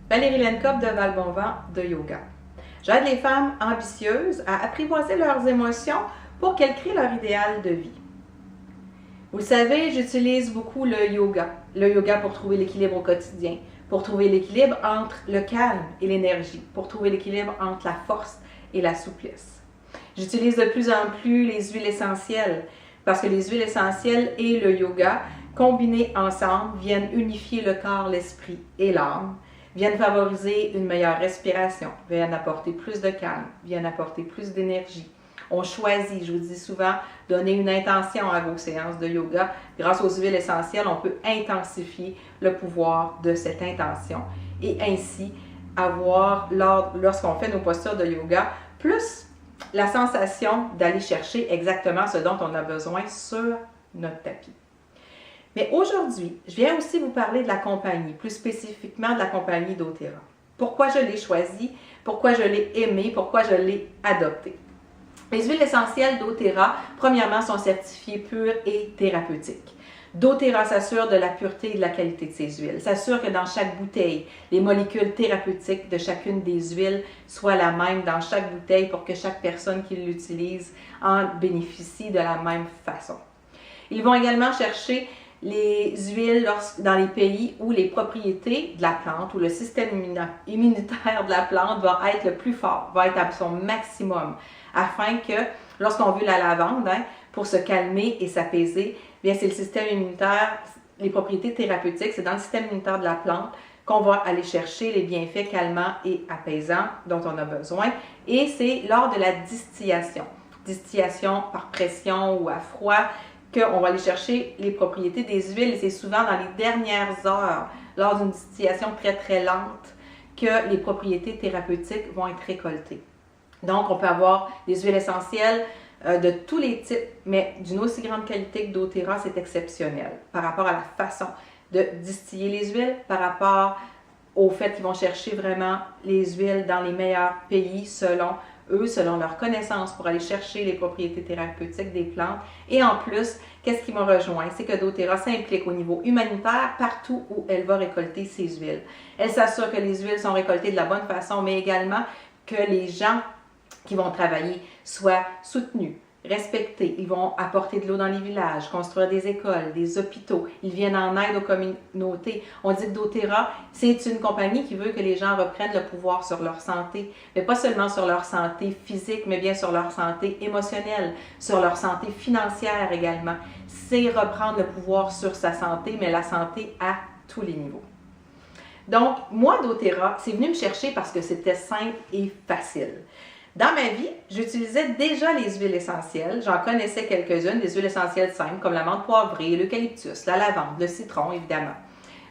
Valérie Lencop de Val-Bon-Vent de Yoga. J'aide les femmes ambitieuses à apprivoiser leurs émotions pour qu'elles créent leur idéal de vie. Vous le savez, j'utilise beaucoup le yoga. Le yoga pour trouver l'équilibre au quotidien, pour trouver l'équilibre entre le calme et l'énergie, pour trouver l'équilibre entre la force et la souplesse. J'utilise de plus en plus les huiles essentielles parce que les huiles essentielles et le yoga, combinés ensemble, viennent unifier le corps, l'esprit et l'âme, viennent favoriser une meilleure respiration, viennent apporter plus de calme, viennent apporter plus d'énergie. On choisit, je vous dis souvent, donner une intention à vos séances de yoga. Grâce aux huiles essentielles, on peut intensifier le pouvoir de cette intention et ainsi avoir, lorsqu'on fait nos postures de yoga, plus la sensation d'aller chercher exactement ce dont on a besoin sur notre tapis. Mais aujourd'hui, je viens aussi vous parler de la compagnie, plus spécifiquement de la compagnie doTERRA. Pourquoi je l'ai choisie, pourquoi je l'ai aimée, pourquoi je l'ai adoptée. Les huiles essentielles doTERRA, premièrement, sont certifiées pures et thérapeutiques. doTERRA s'assure de la pureté et de la qualité de ces huiles, s'assure que dans chaque bouteille, les molécules thérapeutiques de chacune des huiles soient la même dans chaque bouteille pour que chaque personne qui l'utilise en bénéficie de la même façon. Ils vont également chercher les huiles dans les pays où les propriétés de la plante ou le système immunitaire de la plante va être le plus fort, va être à son maximum, afin que lorsqu'on veut la lavande, pour se calmer et s'apaiser, bien c'est le système immunitaire, les propriétés thérapeutiques, c'est dans le système immunitaire de la plante qu'on va aller chercher les bienfaits calmants et apaisants dont on a besoin. Et c'est lors de la distillation par pression ou à froid, qu'on va aller chercher les propriétés des huiles et c'est souvent dans les dernières heures, lors d'une distillation très très lente, que les propriétés thérapeutiques vont être récoltées. Donc, on peut avoir des huiles essentielles de tous les types, mais d'une aussi grande qualité que doTERRA, c'est exceptionnel par rapport à la façon de distiller les huiles, par rapport au fait qu'ils vont chercher vraiment les huiles dans les meilleurs pays selon eux, selon leurs connaissances pour aller chercher les propriétés thérapeutiques des plantes. Et en plus, qu'est-ce qui m'a rejoint? C'est que doTERRA s'implique au niveau humanitaire partout où elle va récolter ses huiles. Elle s'assure que les huiles sont récoltées de la bonne façon, mais également que les gens qui vont travailler soient soutenus, respectés. Ils vont apporter de l'eau dans les villages, construire des écoles, des hôpitaux. Ils viennent en aide aux communautés. On dit que doTERRA, c'est une compagnie qui veut que les gens reprennent le pouvoir sur leur santé, mais pas seulement sur leur santé physique, mais bien sur leur santé émotionnelle, sur leur santé financière également. C'est reprendre le pouvoir sur sa santé, mais la santé à tous les niveaux. Donc, moi, doTERRA, c'est venu me chercher parce que c'était simple et facile. Dans ma vie, j'utilisais déjà les huiles essentielles. J'en connaissais quelques-unes, des huiles essentielles simples comme la menthe poivrée, l'eucalyptus, la lavande, le citron, évidemment.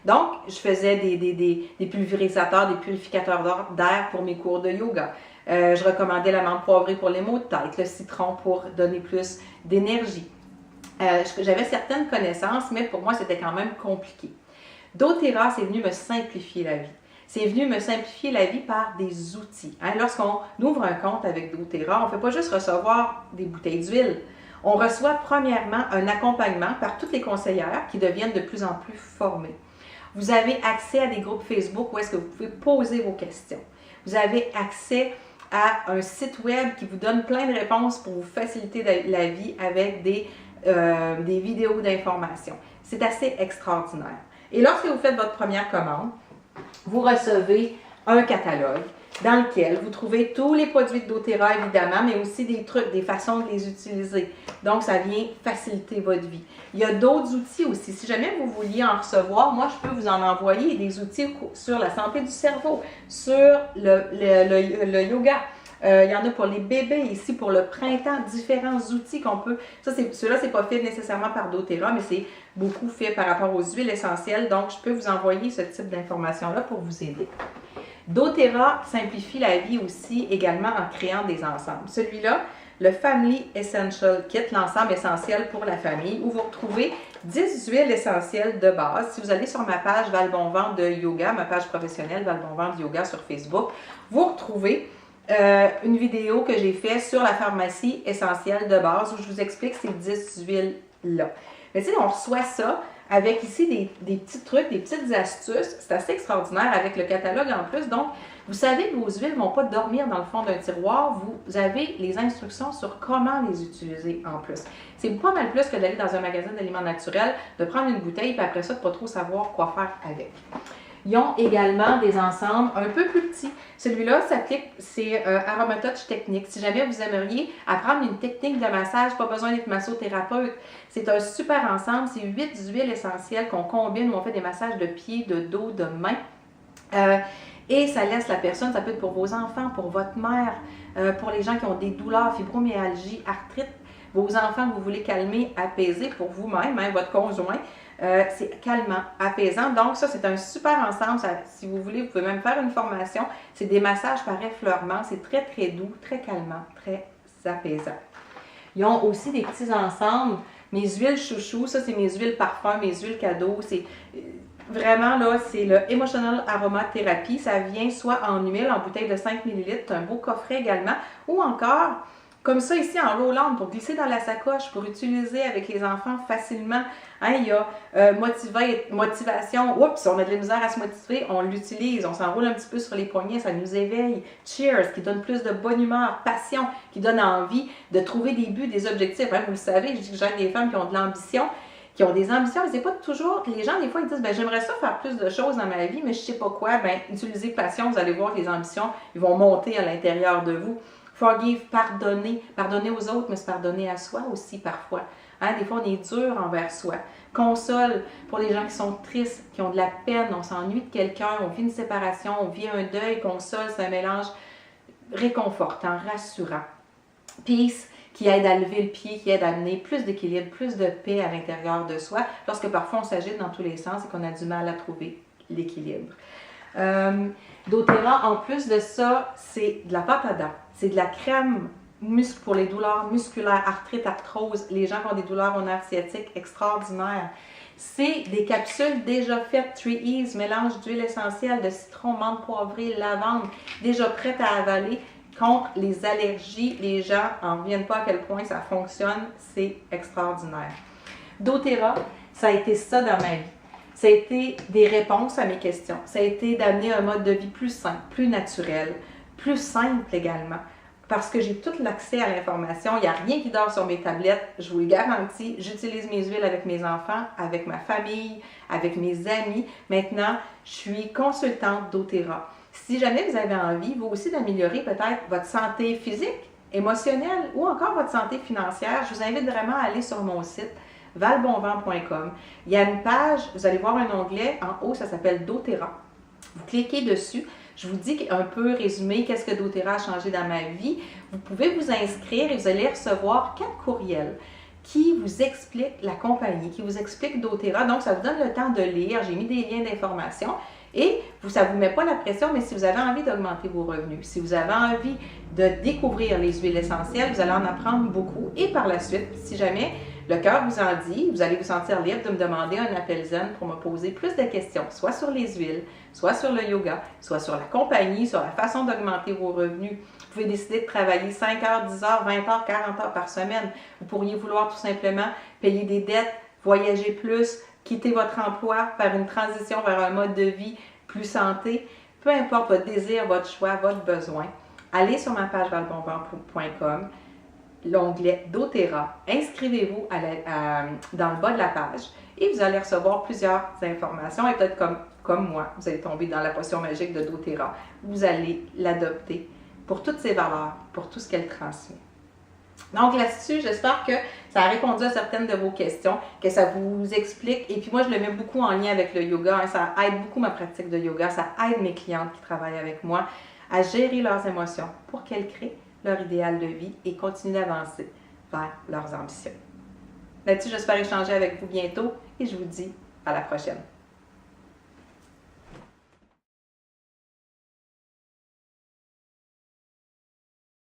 Donc, je faisais des pulvérisateurs, des purificateurs d'air pour mes cours de yoga. Je recommandais la menthe poivrée pour les maux de tête, le citron pour donner plus d'énergie. J'avais certaines connaissances, mais pour moi, c'était quand même compliqué. doTERRA, c'est venu me simplifier la vie. C'est venu me simplifier la vie par des outils. Lorsqu'on ouvre un compte avec doTERRA, on ne fait pas juste recevoir des bouteilles d'huile. On reçoit premièrement un accompagnement par toutes les conseillères qui deviennent de plus en plus formées. Vous avez accès à des groupes Facebook où est-ce que vous pouvez poser vos questions. Vous avez accès à un site web qui vous donne plein de réponses pour vous faciliter la vie avec des vidéos d'information. C'est assez extraordinaire. Et lorsque vous faites votre première commande, vous recevez un catalogue dans lequel vous trouvez tous les produits de doTERRA, évidemment, mais aussi des trucs, des façons de les utiliser. Donc, ça vient faciliter votre vie. Il y a d'autres outils aussi. Si jamais vous vouliez en recevoir, moi, je peux vous en envoyer des outils sur la santé du cerveau, sur le yoga. Il y en a pour les bébés, ici pour le printemps, différents outils qu'on peut... Ceux-là, c'est pas fait nécessairement par doTERRA, mais c'est beaucoup fait par rapport aux huiles essentielles. Donc, je peux vous envoyer ce type d'informations-là pour vous aider. doTERRA simplifie la vie aussi également en créant des ensembles. Celui-là, le Family Essential Kit, l'ensemble essentiel pour la famille, où vous retrouvez 10 huiles essentielles de base. Si vous allez sur ma page Val-Bon-Vent de Yoga, ma page professionnelle Val-Bon-Vent de Yoga sur Facebook, vous retrouvez une vidéo que j'ai faite sur la pharmacie essentielle de base où je vous explique ces 10 huiles-là. Mais tu sais, on reçoit ça avec ici des petits trucs, des petites astuces. C'est assez extraordinaire avec le catalogue en plus. Donc, vous savez que vos huiles ne vont pas dormir dans le fond d'un tiroir. Vous avez les instructions sur comment les utiliser en plus. C'est pas mal plus que d'aller dans un magasin d'aliments naturels, de prendre une bouteille, puis après ça, de ne pas trop savoir quoi faire avec. Ils ont également des ensembles un peu plus petits. Celui-là s'applique, c'est Aromatouch Technique. Si jamais vous aimeriez apprendre une technique de massage, pas besoin d'être massothérapeute. C'est un super ensemble. C'est 8 huiles essentielles qu'on combine où on fait des massages de pieds, de dos, de mains. Et ça laisse la personne, ça peut être pour vos enfants, pour votre mère, pour les gens qui ont des douleurs, fibromyalgie, arthrite, vos enfants que vous voulez calmer, apaiser pour vous-même, hein, votre conjoint. C'est calmant, apaisant. Donc ça, c'est un super ensemble. Ça, si vous voulez, vous pouvez même faire une formation. C'est des massages par effleurement. C'est très, très doux, très calmant, très apaisant. Ils ont aussi des petits ensembles. Mes huiles chouchou, ça, c'est mes huiles parfum, mes huiles cadeaux. C'est vraiment, là, c'est le Emotional Aromatherapy. Ça vient soit en huile, en bouteille de 5 ml, un beau coffret également, ou encore comme ça ici en roll-on pour glisser dans la sacoche, pour utiliser avec les enfants facilement. Hein, il y a motivation. Oups, on a de la misère à se motiver, on l'utilise, on s'enroule un petit peu sur les poignets, ça nous éveille. Cheers, qui donne plus de bonne humeur, passion, qui donne envie de trouver des buts, des objectifs. Hein, vous le savez, je dis que j'aide des femmes qui ont de l'ambition, qui ont des ambitions, mais c'est pas toujours, les gens des fois ils disent, ben j'aimerais ça faire plus de choses dans ma vie, mais je sais pas quoi. Ben utilisez passion, vous allez voir que les ambitions, ils vont monter à l'intérieur de vous. Forgive, pardonner. Pardonner aux autres, mais se pardonner à soi aussi parfois. Hein, des fois, on est dur envers soi. Console pour les gens qui sont tristes, qui ont de la peine, on s'ennuie de quelqu'un, on vit une séparation, on vit un deuil. Console, c'est un mélange réconfortant, rassurant. Peace, qui aide à lever le pied, qui aide à amener plus d'équilibre, plus de paix à l'intérieur de soi, lorsque parfois on s'agite dans tous les sens et qu'on a du mal à trouver l'équilibre. doTERRA, en plus de ça, c'est de la pâte à dents. C'est de la crème pour les douleurs musculaires, arthrite, arthrose, les gens qui ont des douleurs au nerf sciatique extraordinaires. C'est des capsules déjà faites, 3E's, mélange d'huile essentielle, de citron, menthe poivrée, lavande, déjà prêtes à avaler contre les allergies. Les gens n'en reviennent pas à quel point ça fonctionne, c'est extraordinaire. doTERRA, ça a été ça dans ma vie. Ça a été des réponses à mes questions. Ça a été d'amener un mode de vie plus simple, plus naturel, plus simple également. Parce que j'ai tout l'accès à l'information. Il n'y a rien qui dort sur mes tablettes. Je vous le garantis. J'utilise mes huiles avec mes enfants, avec ma famille, avec mes amis. Maintenant, je suis consultante doTERRA. Si jamais vous avez envie, vous aussi, d'améliorer peut-être votre santé physique, émotionnelle ou encore votre santé financière, je vous invite vraiment à aller sur mon site valbonvent.com. Il y a une page, vous allez voir un onglet en haut, ça s'appelle doTERRA. Vous cliquez dessus. Je vous dis un peu résumé qu'est-ce que doTERRA a changé dans ma vie. Vous pouvez vous inscrire et vous allez recevoir 4 courriels qui vous expliquent la compagnie, qui vous expliquent doTERRA. Donc, ça vous donne le temps de lire. J'ai mis des liens d'information. Et ça ne vous met pas la pression, mais si vous avez envie d'augmenter vos revenus, si vous avez envie de découvrir les huiles essentielles, vous allez en apprendre beaucoup. Et par la suite, si jamais le cœur vous en dit, vous allez vous sentir libre de me demander un appel zen pour me poser plus de questions, soit sur les huiles, soit sur le yoga, soit sur la compagnie, sur la façon d'augmenter vos revenus. Vous pouvez décider de travailler 5 heures, 10 heures, 20 heures, 40 heures par semaine. Vous pourriez vouloir tout simplement payer des dettes, voyager plus, quitter votre emploi, faire une transition vers un mode de vie plus santé. Peu importe votre désir, votre choix, votre besoin, allez sur ma page valbonvent.com, l'onglet doTERRA, inscrivez-vous dans le bas de la page et vous allez recevoir plusieurs informations. Et peut-être comme moi, vous allez tomber dans la potion magique de doTERRA. Vous allez l'adopter pour toutes ses valeurs, pour tout ce qu'elle transmet. Donc là-dessus, j'espère que ça a répondu à certaines de vos questions, que ça vous explique. Et puis moi, je le mets beaucoup en lien avec le yoga. Hein, ça aide beaucoup ma pratique de yoga. Ça aide mes clientes qui travaillent avec moi à gérer leurs émotions pour qu'elles créent leur idéal de vie et continuent d'avancer vers leurs ambitions. Là-dessus, j'espère échanger avec vous bientôt et je vous dis à la prochaine.